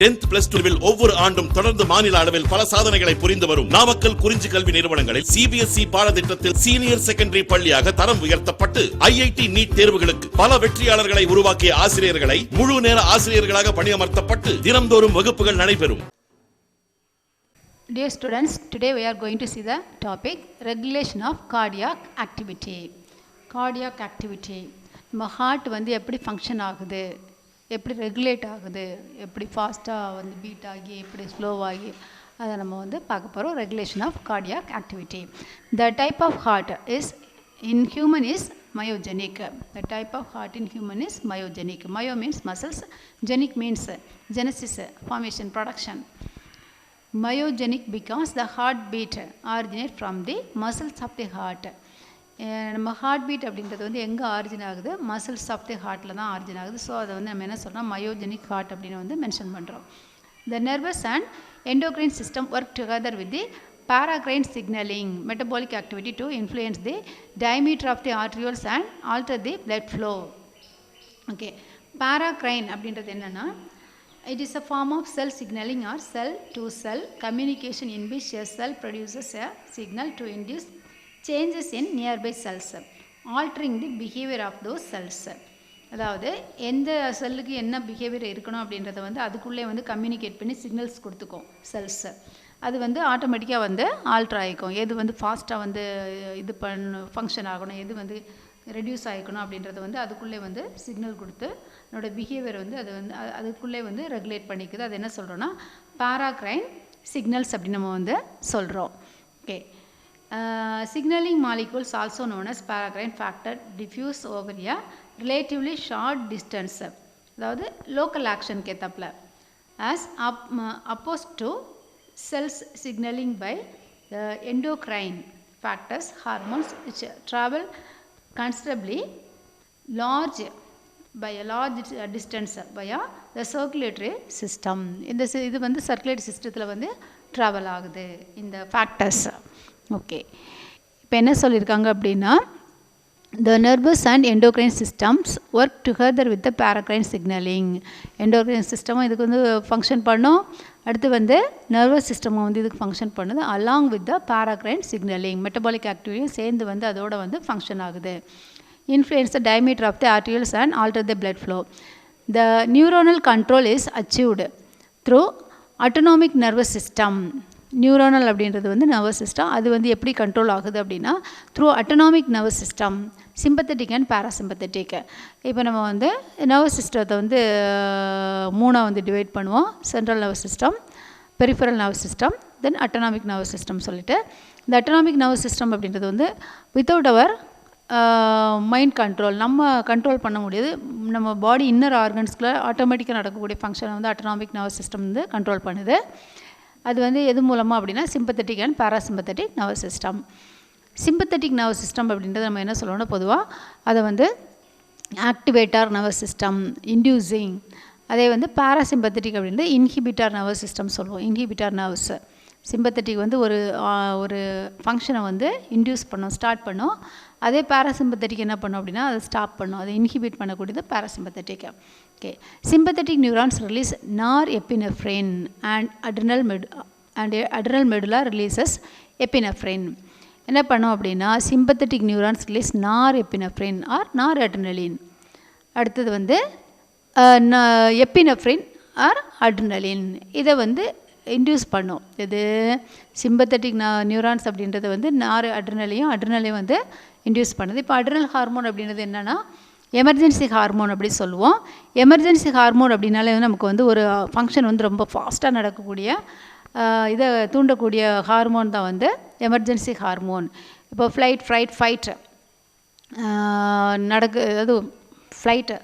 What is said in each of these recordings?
10th plus 2 ஒவ்வொரு ஆண்டும் தொடர்ந்து மாநில அளவில் பல சாதனைகளை புரிந்து வரும் நாமக்கல் குறிஞ்சி கல்வி நிறுவனங்களில் CBSE பாடத்திட்டத்தில் சீனியர் செகண்டரி பள்ளியாக தரம் உயர்த்தப்பட்டு IIT நீட் தேர்வுகளுக்கு பல வெற்றியாளர்களை உருவாக்கிய ஆசிரியர்களை முழு நேர ஆசிரியர்களாக பணியமர்த்தப்பட்டு தினம்தோறும் வகுப்புகள் நடைபெறும். Dear students, today we are going to see the topic regulation of cardiac activity. Cardiac activity. நம்ம ஹார்ட் வந்து எப்படி ஃபங்க்ஷன் ஆகுது, எப்படி ரெகுலேட் ஆகுது, எப்படி ஃபாஸ்ட்டாக வந்து பீட் ஆகி எப்படி ஸ்லோவாகி அதை நம்ம வந்து பார்க்க போகிறோம். Regulation of cardiac activity. The type of heart is in human is myogenic. The type of heart in human is myogenic. Myo means muscles, genic means genesis, formation, production. Myogenic because the heartbeat originates from the muscles of the heart. நம்ம heart beat அப்படின்றது வந்து எங்கே origin ஆகுது, muscles of the ஹார்ட்டில் தான் origin ஆகுது. So அதை வந்து நம்ம என்ன சொல்கிறோம், மயோஜெனிக் ஹார்ட் அப்படின்னு வந்து மென்ஷன் பண்ணுறோம். த nervous and endocrine system work together with the paracrine signaling metabolic activity to influence the diameter of the arterioles and alter the blood flow. Okay, paracrine அப்படின்றது என்னென்னா, it is a form of cell signaling or cell to cell communication in which a cell produces a signal to induce changes in nearby cells, altering the behavior of those cells. அதாவது எந்த செல்லுக்கு என்ன behaviour இருக்கணும் அப்படின்றத வந்து அதுக்குள்ளே வந்து communicate பண்ணி சிக்னல்ஸ் கொடுத்துக்கும் செல்ஸ். அது வந்து ஆட்டோமேட்டிக்காக வந்து ஆல்ட்ரு ஆகிக்கும். எது வந்து ஃபாஸ்ட்டாக வந்து இது ஃபங்க்ஷன் ஆகணும், எது வந்து ரெடியூஸ் ஆகிக்கணும் அப்படின்றத வந்து அதுக்குள்ளே வந்து சிக்னல் கொடுத்து என்னோடய பிஹேவியர் வந்து அது வந்து அதுக்குள்ளே வந்து ரெகுலேட் பண்ணிக்குது. அது என்ன சொல்கிறோன்னா பாராக்ரைன் சிக்னல்ஸ் அப்படின்னு நம்ம வந்து சொல்கிறோம். Okay, signaling molecules also known as paracrine factor diffuse over a relatively short distance. அதாவது local action கேத்தாப்ல as opposed to cells signaling by the endocrine factors hormones which travel considerably large by a large distance via the circulatory system. இந்த இது வந்து circulatory சிஸ்டத்தில் வந்து travel ஆகுது இந்த factors. Okay, இப்போ என்ன சொல்லியிருக்காங்க அப்படின்னா, the nervous and endocrine systems work together with the paracrine signaling. endocrine system இதுக்கு வந்து ஃபங்க்ஷன் பண்ணும், அடுத்து வந்து நர்வஸ் சிஸ்டமும் வந்து இதுக்கு ஃபங்க்ஷன் பண்ணுது, along with the paracrine signaling metabolic activity சேர்ந்து வந்து அதோட வந்து ஃபங்க்ஷன் ஆகுது. influence the diameter of the arterioles and alter the blood flow. The neuronal control is achieved through autonomic nervous system. Neuronal அப்படின்றது வந்து நர்வஸ் சிஸ்டம். அது வந்து எப்படி கண்ட்ரோல் ஆகுது அப்படின்னா through autonomic nervous system, sympathetic and parasympathetic. இப்போ நம்ம வந்து நர்வஸ் சிஸ்டத்தை வந்து மூணாக வந்து டிவைட் பண்ணுவோம். Central nervous system, peripheral nervous system, then autonomic nervous system சொல்லிட்டு. இந்த அட்டனாமிக் நர்வஸ் சிஸ்டம் அப்படின்றது வந்து வித்தவுட் அவர் மைண்ட் கண்ட்ரோல், நம்ம கண்ட்ரோல் பண்ண முடியாது. நம்ம பாடி இன்னர் ஆர்கன்ஸ்குள்ள ஆட்டோமேட்டிக்காக நடக்கக்கூடிய ஃபங்க்ஷனை வந்து அட்டனாமிக் நர்வஸ் சிஸ்டம் வந்து கண்ட்ரோல் பண்ணுது. அது வந்து எது மூலமாக அப்படின்னா sympathetic and parasympathetic nervous system. Sympathetic nervous system அப்படின்றது நம்ம என்ன சொல்லுவோம்னா, பொதுவாக அதை வந்து ஆக்டிவேட்டார் நர்வஸ் சிஸ்டம், இன்டியூசிங். அதே வந்து பேராசிம்பத்தட்டிக் அப்படின்றது இன்ஹிபிட்டார் நர்வஸ் சிஸ்டம் சொல்லுவோம். Inhibitor nervous. சிம்பத்தட்டிக் வந்து ஒரு ஃபங்க்ஷனை வந்து இன்டியூஸ் பண்ணும், ஸ்டார்ட் பண்ணும். அதே பேராசிம்பத்தட்டிக் என்ன பண்ணும் அப்படின்னா அதை ஸ்டாப் பண்ணும், அதை இன்ஹிபிட் பண்ணக்கூடியது parasympathetic. Okay, sympathetic neurons release நார் எப்பினெஃப்ரின் and adrenal medulla releases epinephrine. என்ன பண்ணும் அப்படின்னா சிம்பத்தட்டிக் நியூரான்ஸ் ரிலீஸ் நார் எப்பினெஃப்ரின் ஆர் நார் அட்ரினலின். அடுத்தது வந்து எப்பினெஃப்ரின் ஆர் அட்ரினலின். இதை வந்து இன்டியூஸ் பண்ணும். இது சிம்பத்தட்டிக் நியூரான்ஸ் அப்படின்றது வந்து நார் அட்ரினலையும் வந்து இன்டியூஸ் பண்ணுது. இப்போ அட்ரினல் ஹார்மோன் அப்படின்றது என்னென்னா எமர்ஜென்சி ஹார்மோன் அப்படி சொல்லுவோம். எமர்ஜென்சி ஹார்மோன் அப்படின்னாலே நமக்கு வந்து ஒரு ஃபங்க்ஷன் வந்து ரொம்ப ஃபாஸ்ட்டாக நடக்கக்கூடிய இதை தூண்டக்கூடிய ஹார்மோன் தான் வந்து எமர்ஜென்சி ஹார்மோன். இப்போ ஃபைட் அதாவது ஃப்ளைட்டு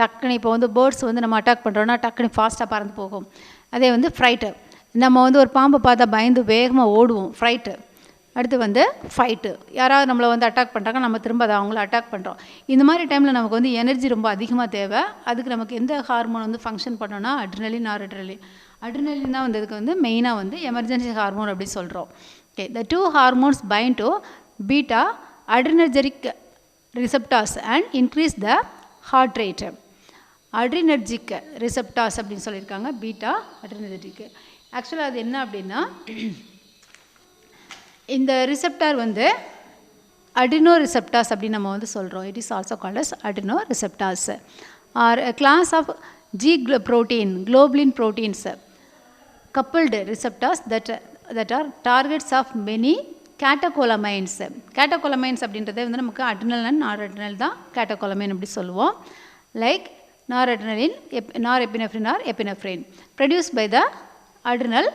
டக்குன்னு இப்போ வந்து பேர்ட்ஸ் வந்து நம்ம அட்டாக் பண்ணுறோன்னா டக்குன்னு ஃபாஸ்ட்டாக பறந்து போகும். அதே வந்து ஃப்ரைட்டு, நம்ம வந்து ஒரு பாம்பை பார்த்தா பயந்து வேகமாக ஓடுவோம், ஃப்ரைட்டு. அடுத்து வந்து ஃபைட்டு, யாராவது நம்மளை வந்து அட்டாக் பண்ணுறாங்க, நம்ம திரும்ப அதை அவங்கள அட்டாக் பண்ணுறோம். இந்த மாதிரி டைமில் நமக்கு வந்து எனர்ஜி ரொம்ப அதிகமாக தேவை. அதுக்கு நமக்கு எந்த ஹார்மோன் வந்து ஃபங்க்ஷன் பண்ணோன்னா அட்ரினலின் ஆர் அட்ரினலின் தான் வந்து இதுக்கு வந்து மெயினாக வந்து எமர்ஜென்சி ஹார்மோன் அப்படி சொல்கிறோம். Okay, the two hormones bind to beta adrenergic receptors and increase the heart rate. Adrenergic receptors அப்படின்னு சொல்லியிருக்காங்க. Beta adrenergic. ஆக்சுவலாக அது என்ன அப்படின்னா, இந்த ரிசெப்டார் வந்து அட்ரினோ ரிசெப்டார்ஸ் அப்படின்னு நம்ம வந்து சொல்கிறோம். It is also called as adreno receptors are a class of G protein, globulin proteins, coupled receptors that are targets of many catecholamines. Catecholamines அப்படின்றதே வந்து நமக்கு அட்ரினல் அண்ட் நார்அட்ரினல் தான் கேட்டகோலமைன் அப்படி சொல்லுவோம். Like noradrenaline, norepinephrine or epinephrine produced by the adrenal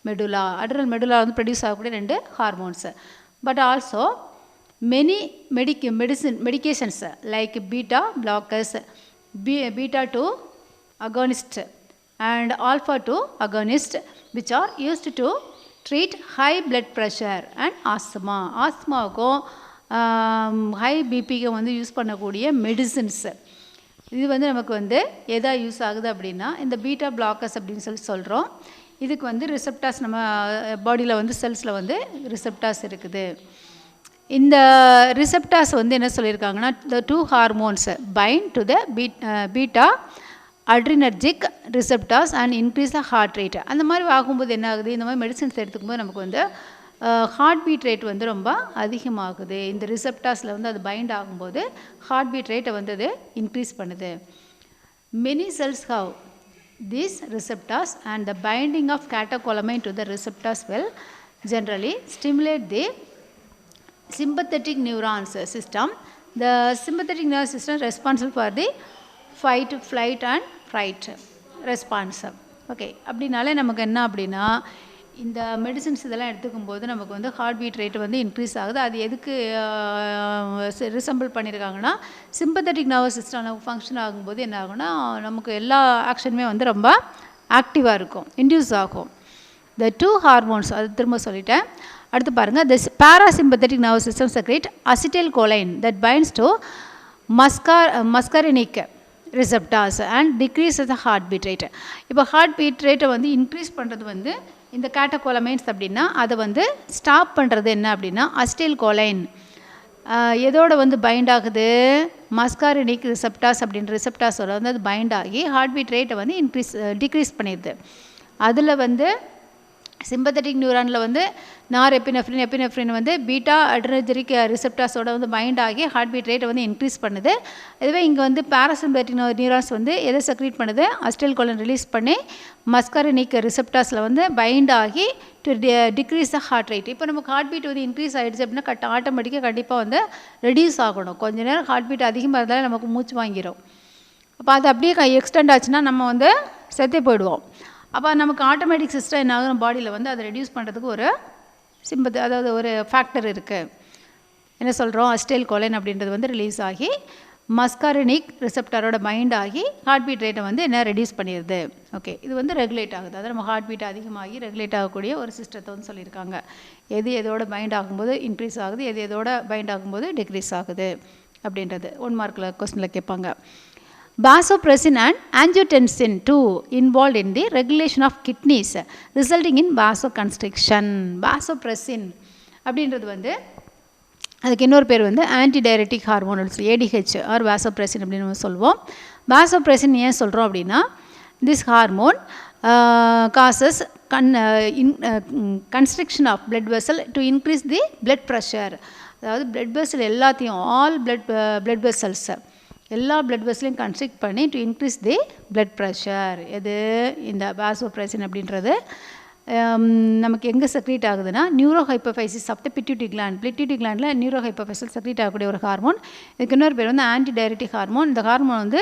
medulla. Adrenal medulla வந்து produce ஆகக்கூடிய 2 hormones. But also many medications like beta blockers, beta 2 agonist and alpha 2 agonist, which are used to treat high blood pressure and asthma. ஆஸ்மாவுக்கும் high பிபிக்கும் வந்து use பண்ணக்கூடிய medicines. இது வந்து நமக்கு வந்து எதா யூஸ் ஆகுது அப்படின்னா இந்த பீட்டா பிளாக்கர்ஸ் அப்படின்னு சொல்கிறோம். இதுக்கு வந்து ரிசெப்டார்ஸ் நம்ம பாடியில் வந்து செல்ஸில் வந்து ரிசெப்டார்ஸ் இருக்குது. இந்த ரிசெப்டார்ஸ் வந்து என்ன சொல்லியிருக்காங்கன்னா, the 2 hormones bind to the beta adrenergic receptors and increase the heart rate. அந்த மாதிரி ஆகும்போது என்ன ஆகுது, இந்த மாதிரி மெடிசன்ஸ் எடுத்துக்கும்போது நமக்கு வந்து ஹார்ட் பீட் ரேட் வந்து ரொம்ப அதிகமாகுது. இந்த ரிசெப்டார்ஸில் வந்து அது பைண்ட் ஆகும்போது ஹார்ட் பீட் ரேட்டை வந்து அது இன்க்ரீஸ் பண்ணுது. Many cells have these receptors and the binding of catecholamine to the receptors will generally stimulate the sympathetic neurons system. The sympathetic nervous system responsible for the fight, flight and fright response. Okay, அப்படின்னாலே நமக்கு என்ன அப்படின்னா, இந்த medicines இதெல்லாம் எடுத்துக்கும் போது நமக்கு வந்து ஹார்ட் பீட் ரேட் வந்து இன்க்ரீஸ் ஆகுது. அது எதுக்கு ரிசம்பிள் பண்ணியிருக்காங்கன்னா, சிம்பத்தட்டிக் நர்வஸ் சிஸ்டம் ஃபங்க்ஷன் ஆகும்போது என்ன ஆகும்னா, நமக்கு எல்லா ஆக்ஷனுமே வந்து ரொம்ப ஆக்டிவாக இருக்கும், இன்டியூஸ் ஆகும். The 2 hormones, அது திரும்ப சொல்லிட்டேன். அடுத்து பாருங்கள், the parasympathetic nervous system secrete acetylcholine that binds to muscarinic receptors and decreases the heart beat rate. இப்போ ஹார்ட் பீட் ரேட்டை வந்து இன்க்ரீஸ் பண்ணுறது வந்து இந்த கேட்டகோலமைன்ஸ் அப்படின்னா, அதை வந்து ஸ்டாப் பண்ணுறது என்ன அப்படின்னா அசிடைல்கோலைன். எதோட வந்து பைண்ட் ஆகுது, மஸ்காரினிக் ரிசெப்டார்ஸ் அப்படின்ற ரிசெப்டார்ஸோட வந்து அது பைண்ட் ஆகி ஹார்ட் பீட் ரேட்டை வந்து டிக்ரீஸ் பண்ணிடுது. அதில் வந்து சிம்பத்தட்டிக் நியூரானில் வந்து எபினெஃப்ரின் வந்து பீட்டா அட்ரினர்ஜிக் ரிசெப்டார்ஸோட வந்து பைண்ட் ஆகி ஹார்ட் பீட் ரேட்டை வந்து இன்க்ரீஸ் பண்ணுது. இதுவே இங்கே வந்து பாராசிம்பத்தட்டிக் நியூரான்ஸ் வந்து எதை செக்ரீட் பண்ணுது, அசிடைல்கோலின் ரிலீஸ் பண்ணி மஸ்காரினிக் ரிசெப்டார்ஸில் வந்து பைண்ட் ஆகி to decrease the heart rate. இப்போ நமக்கு ஹார்ட் பீட் வந்து இன்க்ரீஸ் ஆகிடுச்சு அப்படின்னா ஆட்டோமேட்டிக்காக கண்டிப்பாக வந்து ரெடியூஸ் ஆகணும். கொஞ்ச நேரம் ஹார்ட் பீட் அதிகமாக இருந்தாலும் நமக்கு மூச்சு வாங்கிடும். அப்போ அது அப்படியே எக்ஸ்டெண்ட் ஆச்சுன்னா நம்ம வந்து செத்தே போயிடுவோம். அப்போ நமக்கு ஆட்டோமேட்டிக் சிஸ்டம் என்ன ஆகும், பாடியில் வந்து அதை ரெடியூஸ் பண்ணுறதுக்கு ஒரு அதாவது ஒரு ஃபேக்டர் இருக்குது. என்ன சொல்கிறோம், அசிடைல்கோலைன் அப்படின்றது வந்து ரிலீஸ் ஆகி மஸ்காரினிக் ரிசெப்டாரோட பைண்ட் ஆகி ஹார்ட் பீட் ரேட்டை வந்து என்ன ரெடியூஸ் பண்ணிடுது. ஓகே, இது வந்து ரெகுலேட் ஆகுது. அதாவது நம்ம ஹார்ட் பீட் அதிகமாகி ரெகுலேட் ஆகக்கூடிய ஒரு சிஸ்டத்தை வந்து சொல்லியிருக்காங்க. எது எதோட பைண்ட் ஆகும்போது இன்க்ரீஸ் ஆகுது, எது எதோட பைண்ட் ஆகும்போது டிக்ரீஸ் ஆகுது அப்படின்றது 1 மார்க்கில் கொஸ்டினில் கேட்பாங்க. Vasopressin and angiotensin 2 involved in the regulation of kidneys resulting in vasoconstriction. Vasopressin அப்படின்றது வந்து அதுக்கு இன்னொரு பேர் வந்து antidiuretic hormonals, ADH or vasopressin அப்படின்னு நம்ம சொல்லுவோம். வாசோப்ரெசின் ஏன் சொல்கிறோம் அப்படின்னா, this hormone causes constriction of blood vessel to increase the blood pressure. அதாவது பிளட் வெசல் எல்லாத்தையும் ஆல் பிளட் வெசல்ஸ் எல்லா பிளட் வெசலையும் கன்ஸ்ட்ரிக்ட் பண்ணி to increase the blood pressure. எது இந்த வாசோப்ரெசின் அப்படின்றது நமக்கு எங்கே செக்ரீட் ஆகுதுன்னா, neuro hypophysis of the pituitary gland. Pituitary கிளாண்டில் நியூரோ ஹைப்போஃபைசிஸ் செக்ரீட் ஆகக்கூடிய ஒரு ஹார்மோன். இதுக்கு இன்னொரு பேர் வந்து ஆன்டிடைரட்டிக் ஹார்மோன். இந்த ஹார்மோன் வந்து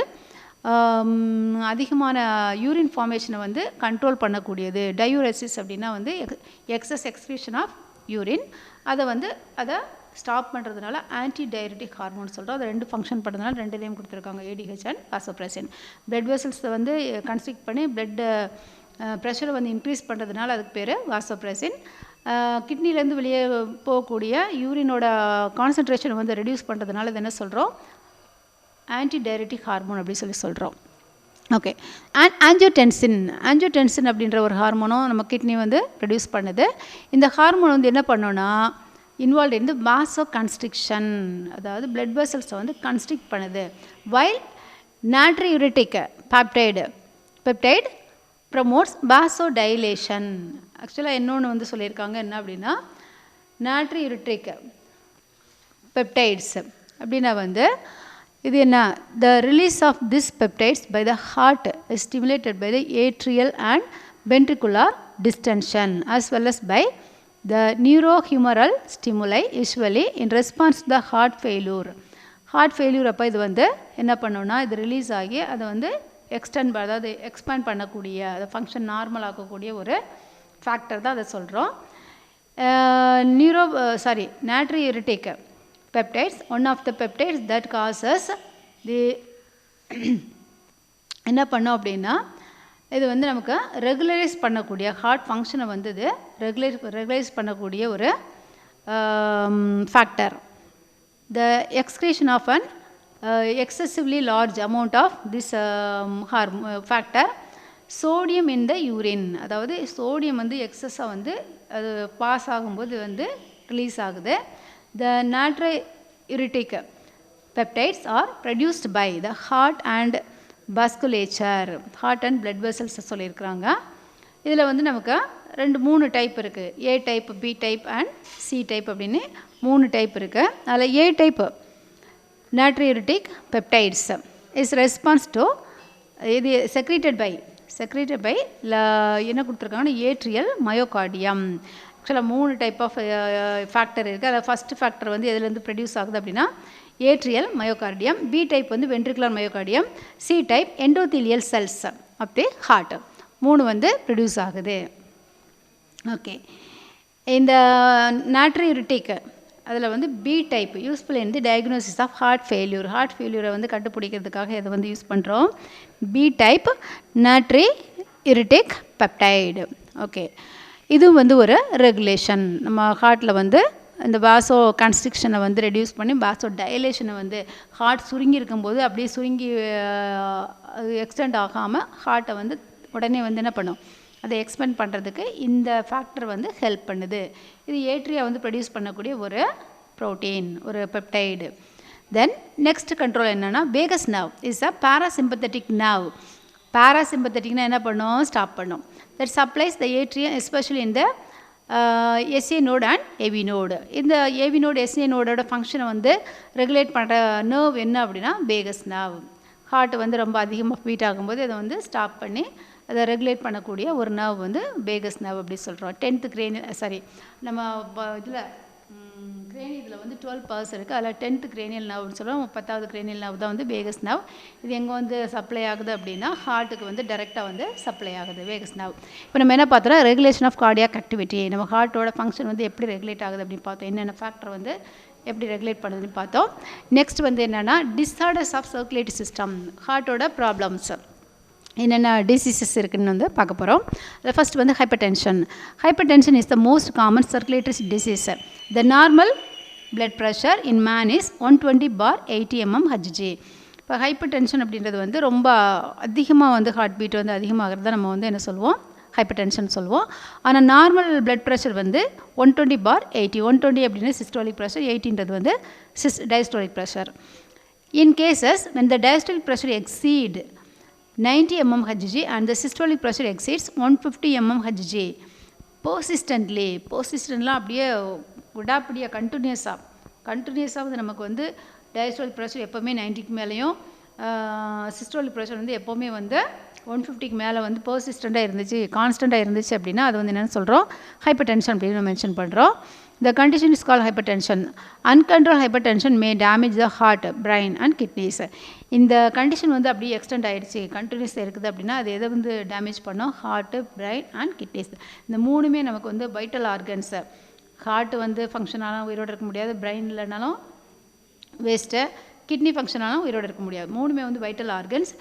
அதிகமான யூரின் ஃபார்மேஷனை வந்து கண்ட்ரோல் பண்ணக்கூடியது. டயூரெசிஸ் அப்படின்னா வந்து எக்ஸஸ் எக்ஸ்கிரீஷன் ஆஃப் யூரின், அதை ஸ்டாப் பண்ணுறதுனால ஆன்டிடைரட்டிக் ஹார்மோன் சொல்கிறோம். அது 2 ஃபங்க்ஷன் பண்ணுறதுனால 2 நேம் கொடுத்துருக்காங்க, ஏடிஹெச் அண்ட் வாசோப்ரெசின். பிளட் வெசல்ஸை வந்து கன்ஸ்ட்ரிக்ட் பண்ணி பிளட் ப்ரெஷரை வந்து இன்க்ரீஸ் பண்ணுறதுனால அதுக்கு பேர் வாசோப்ரெசின். கிட்னிலேருந்து வெளியே போகக்கூடிய யூரினோட கான்சன்ட்ரேஷனை வந்து ரெடியூஸ் பண்ணுறதுனால இது என்ன சொல்கிறோம், ஆன்டிடைரட்டிக் ஹார்மோன் அப்படி சொல்கிறோம். ஓகே, ஆன்ஜியோடென்சின் அப்படின்ற ஒரு ஹார்மோனும் நம்ம கிட்னி வந்து ப்ரொடியூஸ் பண்ணுது. இந்த ஹார்மோன் வந்து என்ன பண்ணோன்னா இன்வால்வ் இன் தி வாசோ கன்ஸ்ட்ரிக்ஷன், அதாவது பிளட் வெசல்ஸை வந்து கன்ஸ்ட்ரிக்ட் பண்ணுது. While natriuretic peptide promotes vasodilation. ஆக்சுவலாக இன்னொன்று வந்து சொல்லியிருக்காங்க என்ன அப்படின்னா natriuretic peptides அப்படின்னா வந்து இது என்ன, the release of these peptides by the heart is stimulated by the atrial and ventricular distension as well as by the neurohumoral stimuli usually in response to the heart failure. Heart failure அப்போ இது வந்து என்ன பண்ணோன்னா இது release ஆகி அதை வந்து அதாவது எக்ஸ்பேண்ட் பண்ணக்கூடிய அதை ஃபங்க்ஷன் நார்மல் ஆக்கக்கூடிய ஒரு ஃபேக்டர் தான் அதை சொல்கிறோம். natriuretic peptides, one of the peptides that causes the என்ன பண்ணோம் அப்படின்னா இது வந்து நமக்கு ரெகுலரைஸ் பண்ணக்கூடிய ஹார்ட் ஃபங்க்ஷனை வந்து இது ரெகுலரைஸ் பண்ணக்கூடிய ஒரு factor. The excretion of an excessively large amount of this factor, sodium in the urine, அதாவது சோடியம் வந்து எக்ஸஸாக வந்து அது பாஸ் ஆகும்போது வந்து ரிலீஸ் ஆகுது. The natriuretic peptides are produced by the heart and vasculature, heart and blood vessels சொல்லியிருக்கிறாங்க. இதில் வந்து நமக்கு 2-3 டைப் இருக்குது, A type, B type and C type அப்படின்னு 3 டைப் இருக்குது. அதில் A type natriuretic peptides is response to இது secreted by என்ன கொடுத்துருக்காங்கன்னா ஏட்ரியல் மயோகார்டியம். ஆக்சுவலாக 3 டைப் ஆஃப் ஃபேக்டர் இருக்குது. அதில் ஃபஸ்ட்டு ஃபேக்டர் வந்து எதுலேருந்து ப்ரொடியூஸ் ஆகுது அப்படின்னா ஏட்ரியல் மயோகார்டியம், பி டைப் வந்து ventricular myocardium, C type endothelial cells of the heart 3 வந்து ப்ரொடியூஸ் ஆகுது. ஓகே, இந்த natriuretic அதில் வந்து B type useful in the diagnosis of heart ஃபெயில்யூரை வந்து கண்டுபிடிக்கிறதுக்காக இதை வந்து யூஸ் பண்ணுறோம். B type natriuretic peptide. Okay, இது வந்து ஒரு ரெகுலேஷன். நம்ம ஹார்ட்டில் வந்து இந்த வாசோ கன்ஸ்ட்ரிக்ஷனை வந்து ரெடியூஸ் பண்ணி வாசோ டைலேஷனை வந்து ஹார்ட் சுருங்கி இருக்கும்போது அப்படியே சுருங்கி எக்ஸ்டெண்ட் ஆகாமல் ஹார்ட்டை வந்து உடனே வந்து என்ன பண்ணும், அதை எக்ஸ்பெண்ட் பண்ணுறதுக்கு இந்த ஃபேக்டர் வந்து ஹெல்ப் பண்ணுது. இது ஏட்ரியா வந்து ப்ரொடியூஸ் பண்ணக்கூடிய ஒரு ப்ரோட்டீன், ஒரு பெப்டைடு. தென் நெக்ஸ்ட் கண்ட்ரோல் என்னென்னா vagus nerve is a parasympathetic nerve. பாராசிம்பத்தட்டிக்னா என்ன பண்ணும், ஸ்டாப் பண்ணும். That supplies the atrium especially இந்த SA node and AV node. இந்த ஏவி நோடு எஸ்ஏ நோடோட ஃபங்க்ஷனை வந்து ரெகுலேட் பண்ணுற நர்வ் என்ன அப்படின்னா வேகஸ் நர்வ். ஹார்ட் வந்து ரொம்ப அதிகமாக பீட் ஆகும்போது அதை வந்து ஸ்டாப் பண்ணி அதை ரெகுலேட் பண்ணக்கூடிய ஒரு நர்வ் வந்து வேகஸ் நர்வ் அப்படி சொல்கிறோம். 10th cranial நம்ம இதில் கிரேனியத்தில் வந்து 12 parts இருக்குது. அதில் 10th cranial nerve சொல்கிறோம். 10th cranial nerve தான் வந்து வேகஸ் நர்வ். இது எங்கே வந்து சப்ளை ஆகுது அப்படின்னா ஹார்ட்டுக்கு வந்து டைரெக்டாக வந்து சப்ளை ஆகுது வேகஸ் நர்வ். இப்போ நம்ம என்ன பார்த்தோம்னா ரெகுலேஷன் ஆஃப் கார்டியாக் ஆக்டிவிட்டி, நம்ம ஹார்ட்டோட ஃபங்க்ஷன் வந்து எப்படி ரெகுலேட் ஆகுது அப்படின்னு பார்த்தோம், என்னென்ன ஃபேக்டர் வந்து எப்படி ரெகுலேட் பண்ணுதுன்னு பார்த்தோம். நெக்ஸ்ட் வந்து என்னென்னா டிஸார்டர்ஸ் ஆஃப் சர்க்குலேட்டரி சிஸ்டம், ஹார்ட்டோட ப்ராப்ளம்ஸ் என்னென்ன டிசீசஸ் இருக்குதுன்னு வந்து பார்க்க போகிறோம். அதில் ஃபஸ்ட் வந்து hypertension is the most common circulatory disease. The normal blood pressure in man is 120/80 mmHg. இப்போ ஹைப்பர் டென்ஷன் அப்படின்றது வந்து ரொம்ப அதிகமாக வந்து ஹார்ட் பீட் வந்து அதிகமாகிறது தான் நம்ம வந்து என்ன சொல்லுவோம், ஹைப்பர் டென்ஷன் சொல்லுவோம். ஆனால் நார்மல் பிளட் ப்ரெஷர் வந்து 120/80. 120 அப்படின்னா சிஸ்டோலிக் ப்ரெஷர், 80ன்றது வந்து diastolic pressure. In cases when the diastolic pressure exceed 90 mmHg and the systolic pressure exceeds 150 mmHg persistentலாம் அப்படியே விடாப்படியாக கண்டினியூஸாக வந்து நமக்கு வந்து டயஸ்டோலிக் ப்ரெஷர் எப்போவுமே 90க்கு மேலேயும் சிஸ்டோலிக் ப்ரெஷர் வந்து எப்போவுமே வந்து 150க்கு மேலே வந்து பர்சிஸ்டண்ட்டாக இருந்துச்சு, கான்ஸ்டண்ட்டாக இருந்துச்சு அப்படின்னா அது வந்து என்னென்னு சொல்கிறோம், ஹைப்பர் டென்ஷன் அப்படின்னு மென்ஷன் பண்ணுறோம். The condition is called hypertension. Uncontrolled hypertension may damage the heart, brain and kidneys. இந்த கண்டிஷன் வந்து அப்படியே எக்ஸ்டெண்ட் ஆகிடுச்சு, கண்டினியூஸாக இருக்குது அப்படின்னா அது எதை வந்து டேமேஜ் பண்ணோம், ஹார்ட்டு, பிரைன் அண்ட் கிட்னிஸ். இந்த 3மே நமக்கு வந்து வைட்டல் ஆர்கன்ஸு. ஹார்ட்டு வந்து ஃபங்க்ஷனாலும் உயிரோடு இருக்க முடியாது, பிரைன் இல்லைனாலும் வேஸ்ட்டு, கிட்னி ஃபங்க்ஷனாலும் உயிரோடு இருக்க முடியாது. 3மே வந்து வைட்டல் ஆர்கன்ஸ்.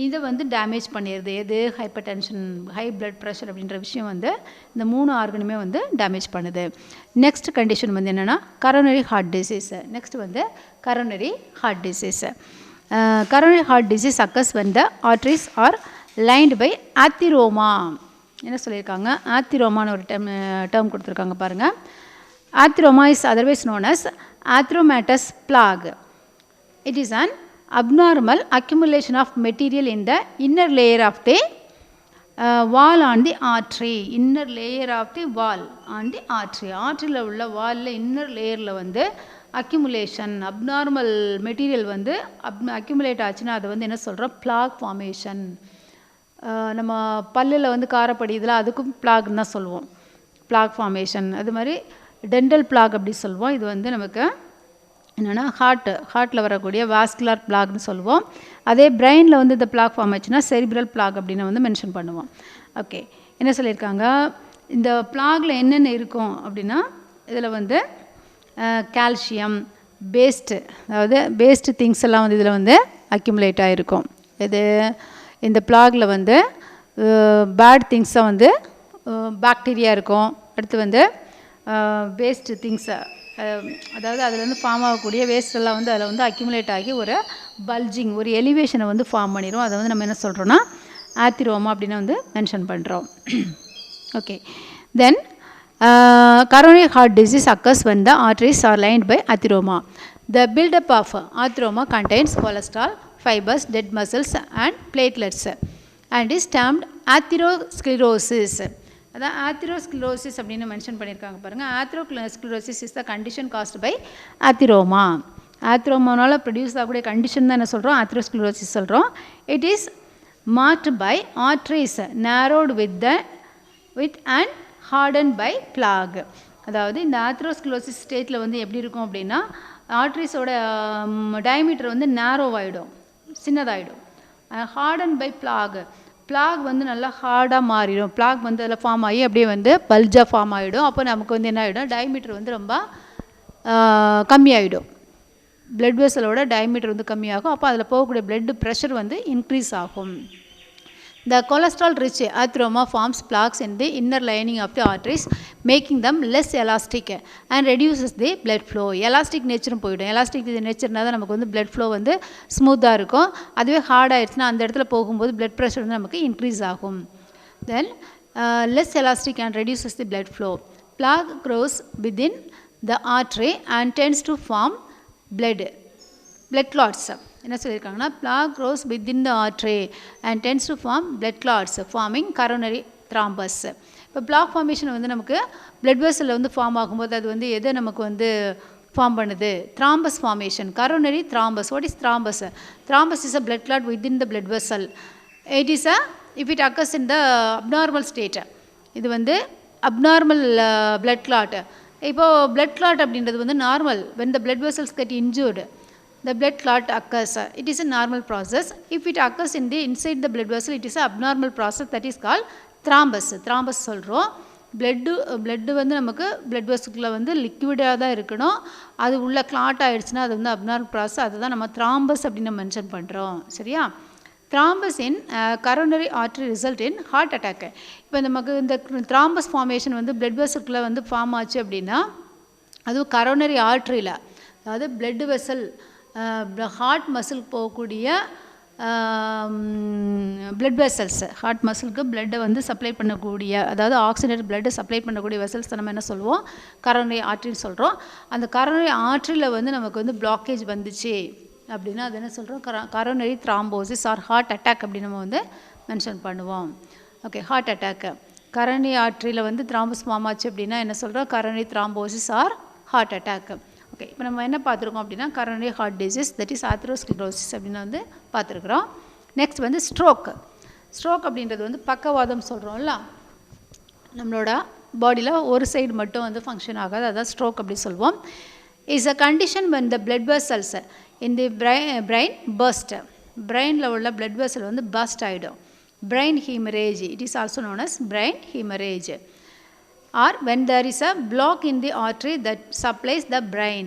இதை வந்து டேமேஜ் பண்ணிடுது எது, hyper tension, high blood pressure அப்படின்ற விஷயம் வந்து இந்த 3 ஆர்கனுமே வந்து டேமேஜ் பண்ணுது. நெக்ஸ்ட் கண்டிஷன் வந்து என்னென்னா கரோனரி ஹார்ட் டிசீஸ். நெக்ஸ்ட் வந்து coronary heart disease. Coronary heart disease occurs when the arteries are lined by atheroma. என்ன சொல்லியிருக்காங்க, ஆத்திரோமான்னு ஒரு டேர்ம் கொடுத்துருக்காங்க பாருங்கள். Atheroma is otherwise known as atheromatous plaque. It is an abnormal accumulation of material in the inner layer of the wall on the artery. Inner layer of the wall on the artery. ஆர்ட்ரியில் உள்ள வாலில் inner லேயரில் வந்து accumulation abnormal material வந்து accumulate ஆச்சுன்னா அதை வந்து என்ன சொல்கிறோம், பிளாக் ஃபார்மேஷன். நம்ம பல்லில் வந்து காரப்படி இதில் அதுக்கும் பிளாக்னு தான் சொல்லுவோம், பிளாக் ஃபார்மேஷன். அது மாதிரி டென்டல் பிளாக் அப்படி சொல்லுவோம். இது வந்து நமக்கு என்னென்னா ஹார்ட்டில் வரக்கூடிய வாஸ்குலர் பிளாக்னு சொல்லுவோம். அதே பிரெயினில் வந்து இந்த பிளாக் ஃபார்ம் ஆச்சுன்னா செரிப்ரல் பிளாக் அப்படின்னு வந்து மென்ஷன் பண்ணுவோம். ஓகே, என்ன சொல்லியிருக்காங்க, இந்த பிளாகில் என்னென்ன இருக்கும் அப்படின்னா இதில் வந்து கால்சியம் பேஸ்ட்டு, அதாவது பேஸ்டு திங்ஸ் எல்லாம் வந்து இதில் வந்து அக்யூமுலேட் ஆகிருக்கும். இது இந்த பிளாகில் வந்து பேட் திங்ஸாக வந்து பாக்டீரியா இருக்கும். அடுத்து வந்து வேஸ்ட்டு திங்ஸை, அதாவது அதில் வந்து ஃபார்ம் ஆகக்கூடிய வேஸ்டெல்லாம் வந்து அதில் வந்து அக்யூமுலேட் ஆகி ஒரு பல்ஜிங், ஒரு எலிவேஷனை வந்து ஃபார்ம் பண்ணிடும். அதை வந்து நம்ம என்ன சொல்கிறோன்னா ஆத்திரோமா அப்படின்னு வந்து மென்ஷன் பண்ணுறோம். Okay, then coronary heart disease occurs when the arteries are lined by atheroma. The buildup of atheroma contains cholesterol, fibers, dead muscles and platelets and is termed atherosclerosis. அதான் ஆத்திரோஸ்க்ளரோசிஸ் அப்படின்னு மென்ஷன் பண்ணியிருக்காங்க பாருங்கள். Atherosclerosis is the condition caused by atheroma. ஆத்திரோமானால் produce ஆகக்கூடிய condition தான் என்ன சொல்கிறோம், atherosclerosis சொல்கிறோம். It is marked by arteries narrowed with and harden by plaque. அதாவது இந்த ஆத்திரோஸ்க்ளரோசிஸ் ஸ்டேட்டில் வந்து எப்படி இருக்கும் அப்படின்னா ஆர்ட்ரிஸோட டயமீட்டர் வந்து நேரோவாகிடும், சின்னதாகிடும். ஹார்டன் பை பிளாக், பிளாக் வந்து நல்லா ஹார்டாக மாறிடும். பிளாக் வந்து அதில் ஃபார்ம் ஆகி அப்படியே வந்து பல்ஜாக ஃபார்ம் ஆகிடும். அப்போ நமக்கு வந்து என்ன ஆகிடும், டயமீட்டர் வந்து ரொம்ப கம்மியாகிடும். பிளட் வெசலோட டயமீட்டர் வந்து கம்மியாகும். அப்போ அதில் போகக்கூடிய பிளட் ப்ரெஷர் வந்து இன்க்ரீஸ் ஆகும். The cholesterol-rich atheroma forms plaques in the inner lining of the arteries, making them less elastic and reduces the blood flow. Elastic nature போய்டும். Elastic நேச்சர்னால் தான் நமக்கு வந்து blood flow வந்து ஸ்மூத்தாக இருக்கும். அதுவே ஹார்ட் ஆகிடுச்சுன்னா அந்த இடத்துல போகும்போது blood pressure வந்து நமக்கு இன்க்ரீஸ் ஆகும். Then less elastic and reduces the blood flow. Plaque grows within the artery and tends to form blood clots. என்ன சொல்லியிருக்காங்கன்னா plaque grows within the artery and tends to form blood clots forming coronary thrombus. இப்போ plaque formation வந்து நமக்கு blood வெசலில் வந்து form ஆகும்போது அது வந்து எதை நமக்கு வந்து ஃபார்ம் பண்ணுது, thrombus formation, coronary thrombus. What is thrombus? Thrombus is a blood clot within the blood vessel. It is if it occurs in the abnormal state. இது வந்து அப்நார்மல் பிளட் கிளாட். இப்போது பிளட் கிளாட் அப்படின்றது வந்து normal. When the blood vessels get injured, the blood clot occurs. It is a normal process. If it occurs in the inside the blood vessel, it is a abnormal process that is called thrombus. Thrombus சொல்கிறோம். Blood வந்து நமக்கு blood வெசலுக்குள்ளே வந்து லிக்விடாக தான் இருக்கணும். அது உள்ள Claude ஆகிடுச்சுன்னா அது வந்து அப்நார்மல் ப்ராசஸ். அதை தான் நம்ம த்ராம்பஸ் அப்படின்னு மென்ஷன் பண்ணுறோம். சரியா? Thrombus in coronary artery result in heart attack. இப்போ நமக்கு இந்த த்ராம்பஸ் ஃபார்மேஷன் வந்து பிளட் வெசலுக்குள்ளே வந்து ஃபார்ம் ஆச்சு அப்படின்னா அதுவும் கரோனரி ஆர்ட்ரியில், அதாவது பிளட் வெசல் ஹார்ட் மசிலுக்கு போகக்கூடிய பிளட் வெசல்ஸ், ஹார்ட் மசிலுக்கு பிளட்டை வந்து சப்ளை பண்ணக்கூடிய, அதாவது ஆக்சிஜனேட் பிளட்டை சப்ளை பண்ணக்கூடிய வெசல்ஸ் நம்ம என்ன சொல்லுவோம், கரோனரி ஆர்ட்ரின்னு சொல்கிறோம். அந்த கரோனரி ஆர்ட்ரியில் வந்து நமக்கு வந்து பிளாக்கேஜ் வந்துச்சு அப்படின்னா அது என்ன சொல்கிறோம், coronary thrombosis or heart attack அப்படின்னு நம்ம வந்து மென்ஷன் பண்ணுவோம். ஓகே, ஹார்ட் அட்டாக்கு கரோனரி ஆர்ட்ரியில் வந்து த்ராம்போஸ் ஃபார்ம் ஆச்சு அப்படின்னா என்ன சொல்கிறோம், coronary thrombosis or heart attack. Okay, இப்போ நம்ம என்ன பார்த்துருக்கோம் அப்படின்னா coronary heart disease, that is atherosclerosis அப்படின்னு வந்து பார்த்துருக்குறோம். நெக்ஸ்ட் வந்து ஸ்ட்ரோக். ஸ்ட்ரோக் அப்படின்றது வந்து பக்கவாதம் சொல்கிறோம்ல, நம்மளோட பாடியில் ஒரு சைடு மட்டும் வந்து ஃபங்க்ஷன் ஆகாது, அதான் ஸ்ட்ரோக் அப்படி சொல்லுவோம். Is a condition when the blood vessels in the brain burst. பிரெயினில் உள்ள blood vessel வந்து பர்ஸ்ட் ஆகிடும். brain hemorrhage, it is also known as brain hemorrhage. Or when there is a block in the artery that supplies the brain.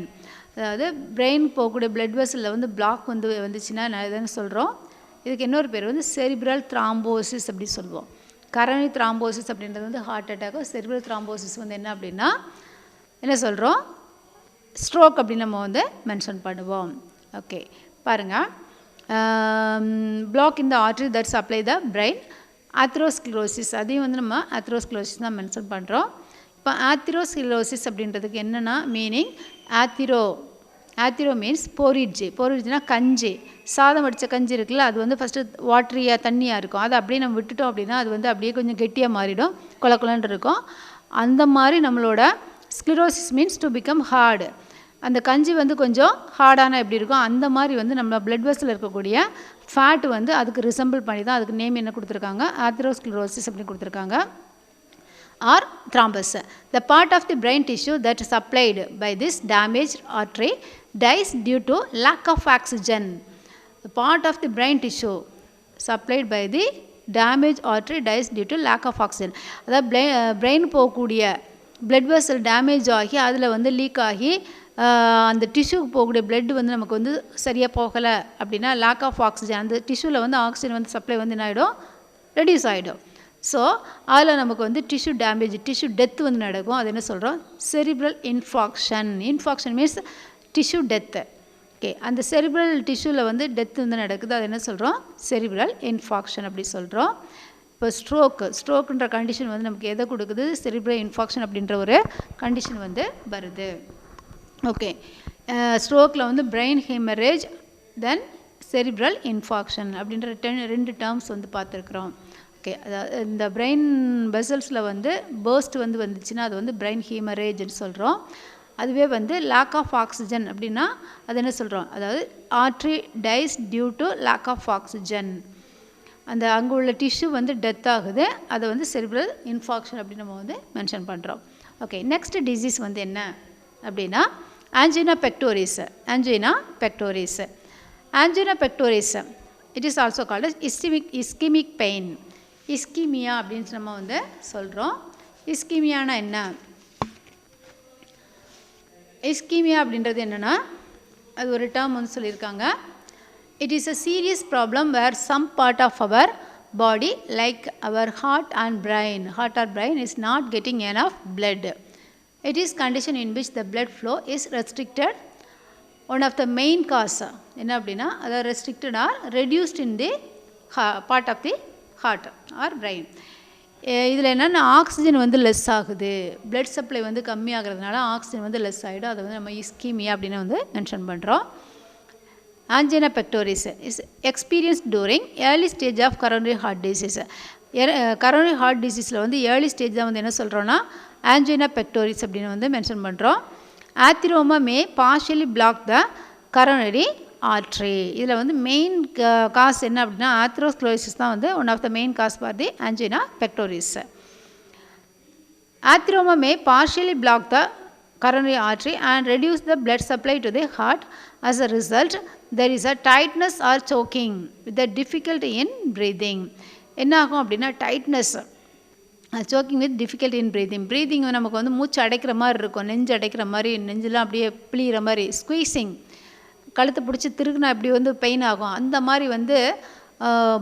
அதாவது brain போகக்கூடிய blood வெசலில் வந்து black வந்து வந்துச்சுன்னா நான் எதுன்னு சொல்கிறோம், இதுக்கு இன்னொரு பேர் வந்து செரிப்ரல் த்ராம்போசிஸ் அப்படி சொல்லுவோம். கரோனரி த்ராம்போசிஸ் அப்படின்றது வந்து ஹார்ட் அட்டாக்கு, செரிப்ரல் த்ராம்போசிஸ் வந்து என்ன அப்படின்னா என்ன சொல்கிறோம், ஸ்ட்ரோக் அப்படின்னு நம்ம வந்து மென்ஷன் பண்ணுவோம். ஓகே, பாருங்கள், block in the artery that supply the brain. Atherosclerosis, அதையும் வந்து நம்ம ஆத்திரோஸ்க்ளரோசிஸ் தான் மென்ஷன் பண்ணுறோம். இப்போ ஆத்திரோஸ்க்ளரோசிஸ் அப்படின்றதுக்கு என்னென்னா மீனிங், ஆத்திரோ ஆத்திரோ மீன்ஸ் போரிட்ஜ். போரிட்ஜ்னா கஞ்சி, சாதம் வடித்த கஞ்சி இருக்குல்ல, அது வந்து ஃபஸ்ட்டு வாட்டரியாக தண்ணியாக இருக்கும். அதை அப்படியே நம்ம விட்டுட்டோம் அப்படின்னா அது வந்து அப்படியே கொஞ்சம் கெட்டியாக மாறிடும், கொலன்னு இருக்கும். அந்த மாதிரி நம்மளோட sclerosis means to become hard. அந்த கஞ்சி வந்து கொஞ்சம் ஹார்டான எப்படி இருக்கும், அந்த மாதிரி வந்து நம்ம பிளட் வெசலில் இருக்கக்கூடிய ஃபேட் வந்து அதுக்கு ரிசம்பிள் பண்ணி தான் அதுக்கு நேம் என்ன கொடுத்துருக்காங்க, ஆத்திரோஸ்க்ளிரோசிஸ் அப்படின்னு கொடுத்துருக்காங்க. Or thrombus. The part of the brain tissue that is supplied by this damaged artery dies due to lack of oxygen. The part of the brain tissue supplied by the damaged artery dies due to lack of oxygen. அதாவது brain போகக்கூடிய blood vessel damage ஆகி அதில் வந்து league ஆகி அந்த டிஷ்யூக்கு போகக்கூடிய blood வந்து நமக்கு வந்து சரியாக போகலை அப்படின்னா லேக் ஆஃப் ஆக்சிஜன், அந்த டிஷ்யூவில் வந்து ஆக்சிஜன் வந்து சப்ளை வந்து என்ன ஆகிடும், ரெடியூஸ் ஆகிடும். ஸோ அதில் நமக்கு வந்து டிஷ்யூ டேமேஜ், டிஷ்யூ டெத்து வந்து நடக்கும். அது என்ன சொல்கிறோம், cerebral infarction. Infarction means tissue death. Okay, அந்த செரிப்ரல் டிஷ்யூவில் வந்து டெத்து வந்து நடக்குது, அது என்ன சொல்கிறோம், செரிப்ரல் இன்ஃபாக்ஷன் அப்படி சொல்கிறோம். இப்போ ஸ்ட்ரோக்குன்ற கண்டிஷன் வந்து நமக்கு எதை கொடுக்குது, செரிப்ரல் இன்ஃபாக்ஷன் அப்படின்ற ஒரு கண்டிஷன் வந்து வருது. ஓகே, ஸ்ட்ரோக்கில் வந்து பிரெயின் ஹெமரேஜ் தென் செரிப்ரல் இன்ஃபாக்ஷன் அப்படின்ற ரெண்டு டேர்ம்ஸ் வந்து பார்த்துருக்குறோம். ஓகே, அதாவது இந்த பிரெயின் வெசல்ஸில் வந்து பர்ஸ்ட் வந்து வந்துச்சுன்னா அது வந்து பிரெயின் ஹீமரேஜ்னு சொல்கிறோம். அதுவே வந்து லேக் ஆஃப் ஆக்சிஜன் அப்படின்னா அது என்ன சொல்கிறோம், அதாவது artery dies due to lack of oxygen. அந்த அங்கே உள்ள டிஷ்யூ வந்து டெத் ஆகுது, அதை வந்து செரிப்ரல் இன்ஃபாக்ஷன் அப்படின்னு நம்ம வந்து மென்ஷன் பண்ணுறோம். ஓகே, நெக்ஸ்ட் டிசீஸ் வந்து என்ன அப்படின்னா angina pectoris. Angina pectoris. Angina pectoris it is also called ischaemic pain. Ischaemia அப்படின்னு நம்ம வந்து சொல்கிறோம். இஸ்கிமியானா என்ன, இஸ்கிமியா அப்படின்றது என்னென்னா அது ஒரு டேர்ம் வந்து சொல்லியிருக்காங்க. It is a serious problem where some part of our body like our heart and brain is not getting enough blood. It is condition in which the blood flow is restricted. One of the main cause என்ன அப்படின்னா அதை restricted or reduced in the part of the heart or brain. இதில் என்னென்னா oxygen வந்து less ஆகுது, blood supply வந்து கம்மியாகிறதுனால oxygen வந்து less ஆகிடும். அதை வந்து நம்ம இஸ்கீமியா அப்படின்னு வந்து மென்ஷன் பண்ணுறோம். Angina pectoris is experience during early stage of coronary heart disease. Coronary heart டிசீஸில் வந்து ஏர்லி ஸ்டேஜ் தான் வந்து என்ன சொல்கிறோன்னா ஆஞ்சினா பெக்டோரிஸ் அப்படின்னு வந்து மென்ஷன் பண்ணுறோம். Atheroma may partially block the coronary artery. இதில் வந்து மெயின் காஸ் என்ன அப்படின்னா ஆத்திரோஸ்க்ளோரோசிஸ் தான் வந்து one of the main cause for the angina pectoris. Atheroma may partially block the coronary artery and reduce the blood supply to the heart. As a result, there is a tightness or choking with the difficulty in breathing. என்ன ஆகும் அப்படின்னா tightness, choking with difficulty in breathing. Breathing நமக்கு வந்து மூச்சு அடைக்கிற மாதிரி இருக்கும், நெஞ்சு அடைக்கிற மாதிரி, நெஞ்செலாம் அப்படியே பிழிகிற மாதிரி, ஸ்குவீசிங், கழுத்தை பிடிச்சி திருகுனா இப்படி வந்து பெயின் ஆகும். அந்த மாதிரி வந்து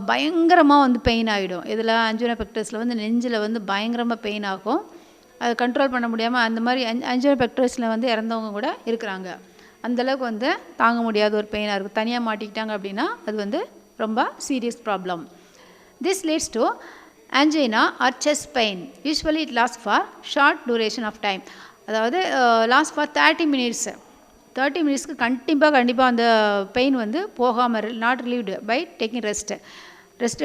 பயங்கரமாக வந்து பெயின் ஆகிடும். இதில் ஆஞ்சினா பெக்டோரிஸில் வந்து நெஞ்சில் வந்து பயங்கரமாக பெயின் ஆகும். அது கண்ட்ரோல் பண்ண முடியாமல் அந்த மாதிரி ஆஞ்சினா பெக்டோரிஸில் வந்து இறந்தவங்க கூட இருக்கிறாங்க. அந்தளவுக்கு வந்து தாங்க முடியாத ஒரு பெயினாக இருக்கும். தனியாக மாட்டிக்கிட்டாங்க அப்படின்னா அது வந்து ரொம்ப serious problem. This leads to angina or chest pain. Usually it last for short duration of time. அதாவது லாஸ்ட் ஃபார் 30 minutes. 30 minutesக்கு கண்டிப்பாக அந்த பெயின் வந்து போகாமல், not relieved by taking rest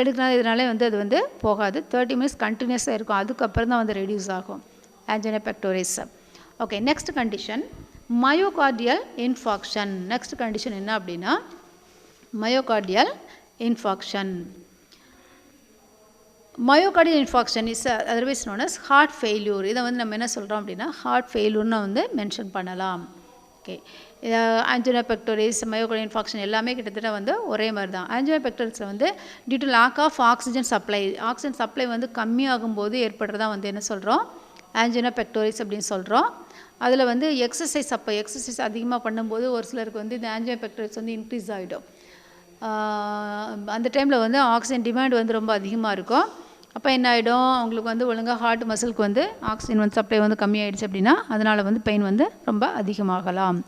எடுக்கிறனால இதனாலே வந்து அது வந்து போகாது. 30 minutes கண்டினியூஸாக இருக்கும், அதுக்கப்புறம் தான் வந்து ரெடியூஸ் ஆகும் angina pectoris. Okay, next condition myocardial infarction. Next condition என்ன அப்படின்னா myocardial infarction. Myocardial infarction is otherwise known as heart failure. இதை வந்து நம்ம என்ன சொல்கிறோம் அப்படின்னா ஹார்ட் ஃபெயில்யூர்னு வந்து மென்ஷன் பண்ணலாம். Okay, angina pectoris, myocardial infarction எல்லாமே கிட்டத்தட்ட வந்து ஒரே மாதிரி தான். ஆஞ்சினா பெக்டோரிஸில் வந்து due to lack of oxygen supply வந்து கம்மியாகும்போது ஏற்படுறதா வந்து என்ன சொல்கிறோம் ஆஞ்சினா பெக்டோரிஸ் அப்படின்னு சொல்கிறோம். அதில் வந்து எக்ஸசைஸ் அதிகமாக பண்ணும்போது ஒரு சிலருக்கு வந்து இந்த ஆஞ்சினா பெக்டோரிஸ் வந்து இன்க்ரீஸ் ஆகிடும். அந்த டைமில் வந்து ஆக்சிஜன் டிமாண்ட் வந்து ரொம்ப அதிகமாக இருக்கும். அப்போ என்ன ஆகிடும், அவங்களுக்கு வந்து ஒழுங்காக ஹார்ட் மசிலுக்கு வந்து ஆக்சிஜன் வந்து சப்ளை வந்து கம்மியாயிடுச்சு அப்படின்னா அதனால் வந்து பெயின் வந்து ரொம்ப அதிகமாகலாம்.